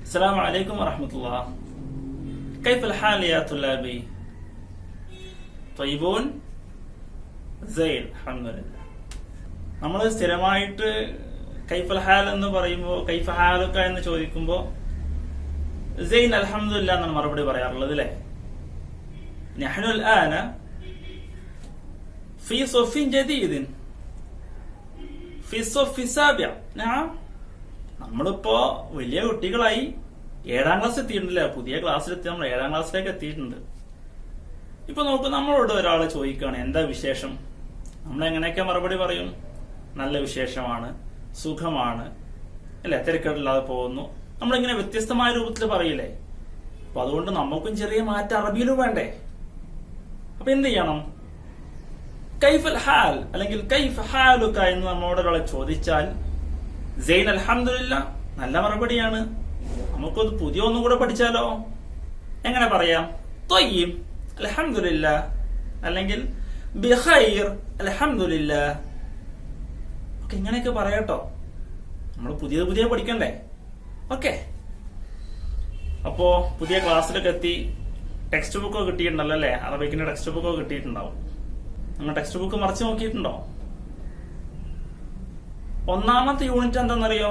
السلام عليكم ورحمة الله. كيف الحال يا طلابي؟ طيبون؟ زين الحمد لله. നമ്മൾ സ്ഥിരമായിട്ട് കൈഫൽ ഹാൽ എന്ന് പറയുമ്പോൾ കൈഫ ഹാലൊക്ക എന്ന് ചോദിക്കുമ്പോൾ സെയിൻ അൽഹംദുലില്ലാ എന്നാണ് മറുപടി പറയാറുള്ളത് അല്ലേ? നഹ്നു الآن في صف جديد في الصف السابع. നമ്മളിപ്പോ വലിയ കുട്ടികളായി 7ാം ക്ലാസ് എത്തിയിട്ടുണ്ടല്ലേ? പുതിയ ക്ലാസ്സിലെത്തി, നമ്മൾ 7ാം ക്ലാസ്സിലേക്ക് എത്തിയിട്ടുണ്ട്. ഇപ്പൊ നോക്ക്, നമ്മളോട് ഒരാൾ ചോദിക്കുകയാണ് എന്താ വിശേഷം, നമ്മൾ എങ്ങനെയൊക്കെ മറുപടി പറയും? നല്ല വിശേഷമാണ്, സുഖമാണ് അല്ലെ, തിരക്കേടില്ലാതെ പോകുന്നു. നമ്മളിങ്ങനെ വ്യത്യസ്തമായ രൂപത്തിൽ പറയില്ലേ? അപ്പൊ അതുകൊണ്ട് നമുക്കും ചെറിയ മാറ്റം അറബിയിലും വേണ്ടേ? അപ്പൊ എന്ത് ചെയ്യണം? കൈഫൽ ഹാൽ അല്ലെങ്കിൽ കൈഫ ഹാലുക എന്ന് നമ്മളോട് ഒരാളെ ചോദിച്ചാൽ സെയിൻ അൽഹംദുലില്ലാ നല്ല മറുപടിയാണ്. നമുക്കത് പുതിയ ഒന്നും കൂടെ പഠിച്ചാലോ? എങ്ങനെ പറയാം? ത്വയ്യിബ് അൽഹംദുലില്ലാ അല്ലെങ്കിൽ ബിഖൈർ അൽഹംദുലില്ലാ. ഓക്കെ, ഇങ്ങനെയൊക്കെ പറയാട്ടോ. നമ്മൾ പുതിയ പഠിക്കണ്ടേ? ഓക്കെ, അപ്പോ പുതിയ ക്ലാസ്സിലൊക്കെ എത്തി. ടെക്സ്റ്റ് ബുക്കൊക്കെ കിട്ടിയിട്ടുണ്ടല്ലോ അല്ലെ? അറബിക്കിന്റെ ടെക്സ്റ്റ് ബുക്കൊക്കെ കിട്ടിയിട്ടുണ്ടാവും. നിങ്ങൾ ടെക്സ്റ്റ് ബുക്ക് മറിച്ച് നോക്കിയിട്ടുണ്ടോ? ഒന്നാമത്തെ യൂണിറ്റ് എന്താണെന്നറിയോ?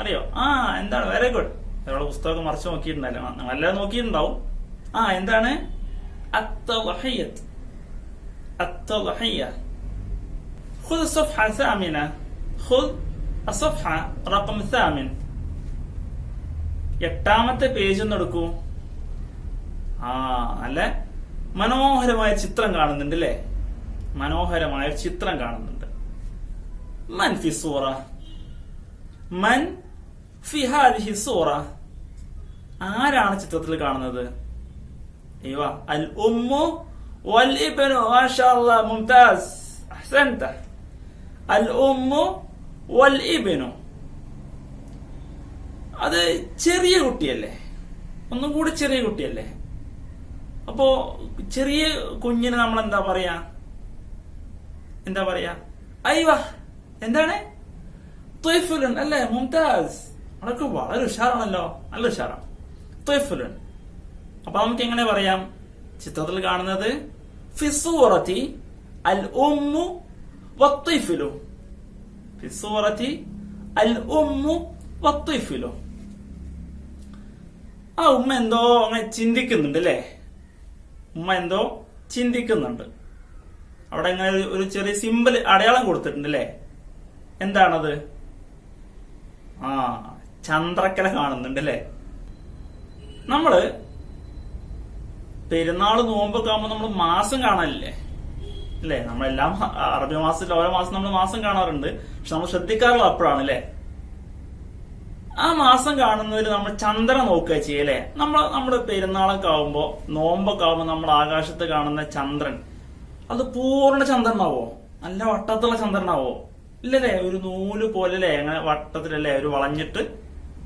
അറിയോ? എന്താണ്? Very good. ഒരാളെ പുസ്തകം മറിച്ച് നോക്കിയിട്ടുണ്ടല്ലോ, നല്ലത് നോക്കിയിട്ടുണ്ടാവും. എന്താണ്? التضحية. خذ الصفحة 8. خذ الصفحة رقم 8. 8ാമത്തെ പേജ് ഒന്ന് എടുക്കൂ. നല്ല മനോഹരമായ ചിത്രം കാണുന്നുണ്ട് അല്ലേ? മനോഹരമായ ചിത്രം കാണുന്നുണ്ട്. മൻ ഫി സൂറ? മൻ ഫി ഹാദിഹി സൂറ? ആരാണ് ചിത്രത്തിൽ കാണുന്നത്? അൽ ഉമ്മു വൽ ഇബ്നു. മാഷാഅല്ലാഹ്, മുംതാസ്, അഹ്സൻത. അൽ ഉമ്മു വൽ ഇബ്നു, അത് ചെറിയ കുട്ടിയല്ലേ? ഒന്നും കൂടി ചെറിയ കുട്ടിയല്ലേ? അപ്പോ ചെറിയ കുഞ്ഞിന് നമ്മൾ എന്താ പറയാ? അയ്വാ, എന്താണ്? ത്വയ്ഫുലുൻ അല്ലേ? മുംതാസ്, അതൊക്കെ വളരെ ഉഷാറാണല്ലോ, നല്ല ഉഷാറാണ്. ത്വയ്ഫുലുൻ. അപ്പൊ നമുക്ക് എങ്ങനെ പറയാം? ചിത്രത്തിൽ കാണുന്നത് ഫി സൂറത്തി അൽ ഉമ്മു വത്ത്വയ്ഫുലു. ഫി സൂറത്തി അൽ ഉമ്മു വത്ത്വയ്ഫുലു. ഉമ്മ എന്തോ അങ്ങനെ ചിന്തിക്കുന്നുണ്ട് അല്ലേ? ഉമ്മ എന്തോ ചിന്തിക്കുന്നുണ്ട്. അവിടെ ഇങ്ങനെ ഒരു ചെറിയ സിമ്പിൾ അടയാളം കൊടുത്തിട്ടുണ്ട് അല്ലേ? എന്താണത്? ചന്ദ്രക്കല കാണുന്നുണ്ട് അല്ലേ? നമ്മള് പെരുന്നാള് നോമ്പൊക്കെ ആകുമ്പോ നമ്മൾ മാസം കാണാനില്ലേ അല്ലേ? നമ്മളെല്ലാം അറബി മാസത്തിൽ ഓരോ മാസം നമ്മൾ മാസം കാണാറുണ്ട്. പക്ഷെ നമ്മൾ ശ്രദ്ധിക്കാറുള്ള അപ്പോഴാണ് അല്ലേ? ആ മാസം കാണുന്നതിൽ നമ്മൾ ചന്ദ്രൻ നോക്കുക ചെയ്യല്ലേ? നമ്മുടെ പെരുന്നാളൊക്കെ ആവുമ്പോ, നോമ്പൊക്കെ ആവുമ്പോ നമ്മൾ ആകാശത്ത് കാണുന്ന ചന്ദ്രൻ അത് പൂർണ്ണ ചന്ദ്രനാവോ? നല്ല വട്ടത്തുള്ള ചന്ദ്രനാവോ? ഇല്ലല്ലേ? ഒരു നൂല് പോലല്ലേ? അങ്ങനെ വട്ടത്തിലല്ലേ? ഒരു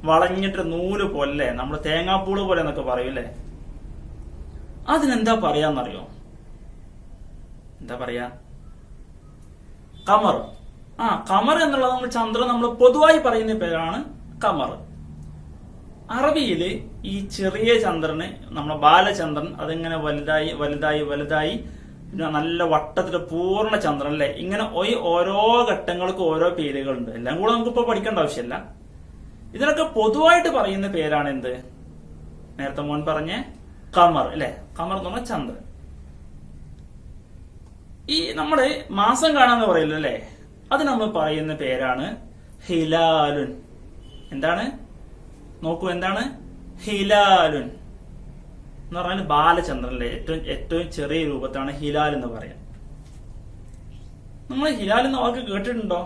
വളഞ്ഞിട്ട് നൂല് പോലല്ലേ? നമ്മള് തേങ്ങാപ്പൂള് പോലെ എന്നൊക്കെ പറയൂല്ലേ? അതിനെന്താ പറയാന്നറിയോ? എന്താ പറയാ? കമർ. കമർ എന്നുള്ളത് നമ്മൾ ചന്ദ്രൻ നമ്മൾ പൊതുവായി പറയുന്ന പേരാണ് കമർ. അറബിയില് ഈ ചെറിയ ചന്ദ്രന്, നമ്മളെ ബാലചന്ദ്രൻ, അതിങ്ങനെ വലുതായി നല്ല വട്ടത്തില് പൂർണ്ണ ചന്ദ്രൻ അല്ലെ? ഇങ്ങനെ ഓരോ ഘട്ടങ്ങൾക്കും ഓരോ പേരുകളുണ്ട്. എല്ലാം കൂടെ നമുക്കിപ്പോ പഠിക്കേണ്ട ആവശ്യമില്ല. ഇതിനൊക്കെ പൊതുവായിട്ട് പറയുന്ന പേരാണ് എന്ത്? നേരത്തെ മോൻ പറഞ്ഞ കമർ അല്ലെ? കമർ എന്ന് പറഞ്ഞ ചന്ദ്രൻ. ഈ നമ്മള് മാസം കാണാന്ന് പറയില്ല അല്ലെ? അത് നമ്മൾ പറയുന്ന പേരാണ് ഹിലാലുൻ. എന്താണ്? നോക്കൂ, എന്താണ്? ഹിലാലുൻ എന്ന് പറഞ്ഞാൽ ബാലചന്ദ്രനിലെ ഏറ്റവും ചെറിയ രൂപത്താണ് ഹിലാൽ എന്ന് പറയാം. നമ്മൾ ഹിലാൽ എന്ന വാക്ക് കേട്ടിട്ടുണ്ടോ?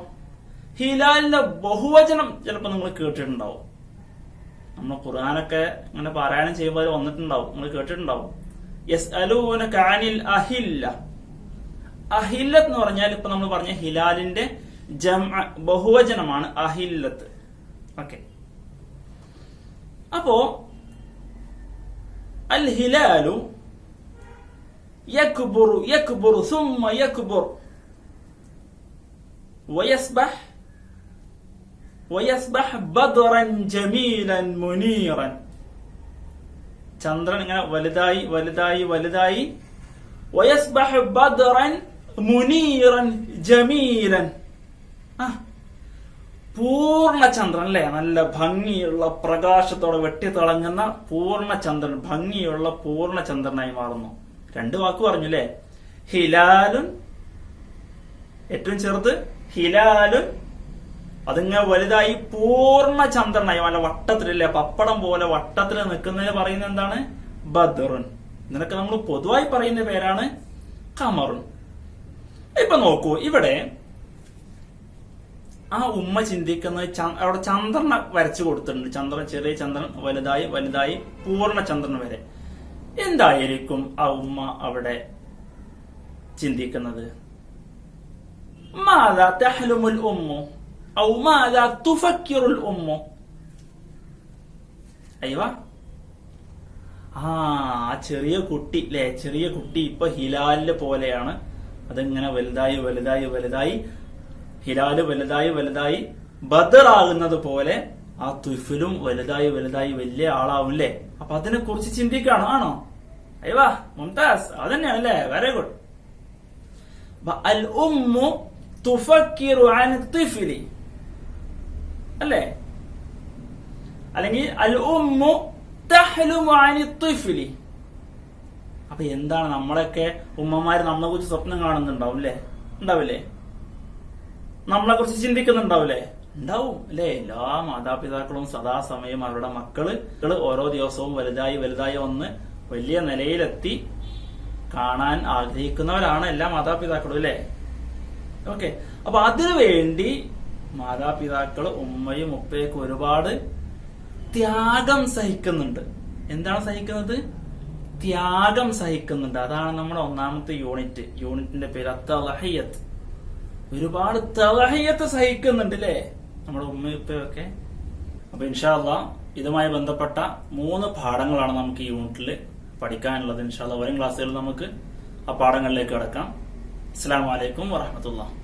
ഹിലാലിന്റെ ബഹുവചനം ചിലപ്പോ നിങ്ങൾ കേട്ടിട്ടുണ്ടാവും. നമ്മൾ ഖുർആനൊക്കെ ഇങ്ങനെ പാരായണം ചെയ്യുമ്പോൾ വന്നിട്ടുണ്ടാവും, നിങ്ങൾ കേട്ടിട്ടുണ്ടാവും. യസ്അലൂനക അനിൽ അഹില്ല. അഹില്ലത്ത് എന്ന് പറഞ്ഞാൽ ഇപ്പൊ നമ്മൾ പറഞ്ഞ ഹിലാലിന്റെ ബഹുവചനമാണ് അഹില്ലത്ത്. ഓക്കെ, അപ്പോ അൽ ഹിലാലു യക്ബുറു ثم يكبر ويسبح വയസ്ബഹ് ബദ്റൻ ജമീലൻ മുനീറൻ. ചന്ദ്രൻ ഇങ്ങനെ വലുതായി വലുതായി വലുതായി. വയസ്ബഹ് ബദ്റൻ മുനീറൻ ജമീലൻ. പൂർണ്ണ ചന്ദ്രൻ അല്ലെ, നല്ല ഭംഗിയുള്ള പ്രകാശത്തോടെ വെട്ടിത്തിളങ്ങുന്ന പൂർണ്ണ ചന്ദ്രൻ, ഭംഗിയുള്ള പൂർണ്ണ ചന്ദ്രനായി മാറുന്നു. 2 വാക്ക് പറഞ്ഞു അല്ലെ. ഹിലാലുൻ ഏറ്റവും ചെറുത്, ഹിലാലുൻ അതിങ്ങനെ വലുതായി പൂർണ്ണ ചന്ദ്രനായി നല്ല വട്ടത്തിലല്ലേ, പപ്പടം പോലെ വട്ടത്തിൽ നിൽക്കുന്നതിന് പറയുന്നത് എന്താണ്? ബദ്റുൻ. ഇതിനൊക്കെ നമ്മൾ പൊതുവായി പറയുന്ന പേരാണ് ഖമറുൻ. ഇപ്പൊ നോക്കൂ, ഇവിടെ ആ ഉമ്മ ചിന്തിക്കുന്നത് അവിടെ ചന്ദ്രനെ വരച്ചു കൊടുത്തിട്ടുണ്ട്. ചന്ദ്രൻ, ചെറിയ ചന്ദ്രൻ വലുതായി വലുതായി പൂർണ്ണ ചന്ദ്രൻ വരെ. എന്തായിരിക്കും ആ ഉമ്മ അവിടെ ചിന്തിക്കുന്നത്? മാദാ തഹ്ലുമുൽ ഉമ്മു ഔ മാദാ തുഫക്കിറുൽ ഉമ്മു? അയ്യോ, ആ ചെറിയ കുട്ടി അല്ലെ, ചെറിയ കുട്ടി ഇപ്പൊ ഹിലാലിന്റെ പോലെയാണ്. അതിങ്ങനെ വലുതായി വലുതായി വലുതായി, ഹിലാല് വലുതായി വലുതായി ബദറാകുന്നത് പോലെ ആ തുഫിലും വലുതായി വലുതായി വലിയ ആളാവില്ലേ. അപ്പൊ അതിനെ കുറിച്ച് ചിന്തിക്കാണോ? ആണോ? അയ്യവാ, മുംതാസ്, അതന്നെയാണ് അല്ലേ. Very good. അൽ ഉമ്മു തുഫക്കിറു അൻ തിഫ്ലി അല്ലേ, അല്ലെങ്കിൽ അൽ ഉമ്മു തഹ്ലുമു അൻ തിഫ്ലി. അപ്പൊ എന്താണ്, നമ്മളൊക്കെ ഉമ്മമാര് നമ്മളെ കുറിച്ച് സ്വപ്നം കാണുന്നുണ്ടാവും അല്ലേ? ഉണ്ടാവില്ലേ? നമ്മളെ കുറിച്ച് ചിന്തിക്കുന്നുണ്ടാവില്ലേ? ഉണ്ടാവും അല്ലെ. എല്ലാ മാതാപിതാക്കളും സദാസമയം അവരുടെ മക്കള് ഓരോ ദിവസവും വലുതായി വലുതായി വന്ന് വലിയ നിലയിലെത്തി കാണാൻ ആഗ്രഹിക്കുന്നവരാണ് എല്ലാ മാതാപിതാക്കളും അല്ലെ. ഓക്കെ, അപ്പൊ അതിനു വേണ്ടി മാതാപിതാക്കൾ ഉമ്മയും ഉപ്പയൊക്കെ ഒരുപാട് ത്യാഗം സഹിക്കുന്നുണ്ട്. എന്താണ് സഹിക്കുന്നത്? ത്യാഗം സഹിക്കുന്നുണ്ട്. അതാണ് നമ്മുടെ 1ാമത്തെ യൂണിറ്റിന്റെ പേര് അത്തളഹിയത്ത്. ഒരുപാട് തളഹിയത്ത് സഹിക്കുന്നുണ്ട് അല്ലേ നമ്മുടെ ഉമ്മയും ഉപ്പയൊക്കെ. അപ്പൊ ഇൻഷാ അല്ലാഹ് ഇതുമായി ബന്ധപ്പെട്ട 3 പാഠങ്ങളാണ് നമുക്ക് ഈ യൂണിറ്റിൽ പഠിക്കാനുള്ളത്. ഇൻഷാ അല്ലാഹ് വരും ക്ലാസ്സുകളിൽ നമുക്ക് ആ പാഠങ്ങളിലേക്ക് കടക്കാം. അസ്സലാമു അലൈക്കും വറഹ്മത്തുള്ളാഹി.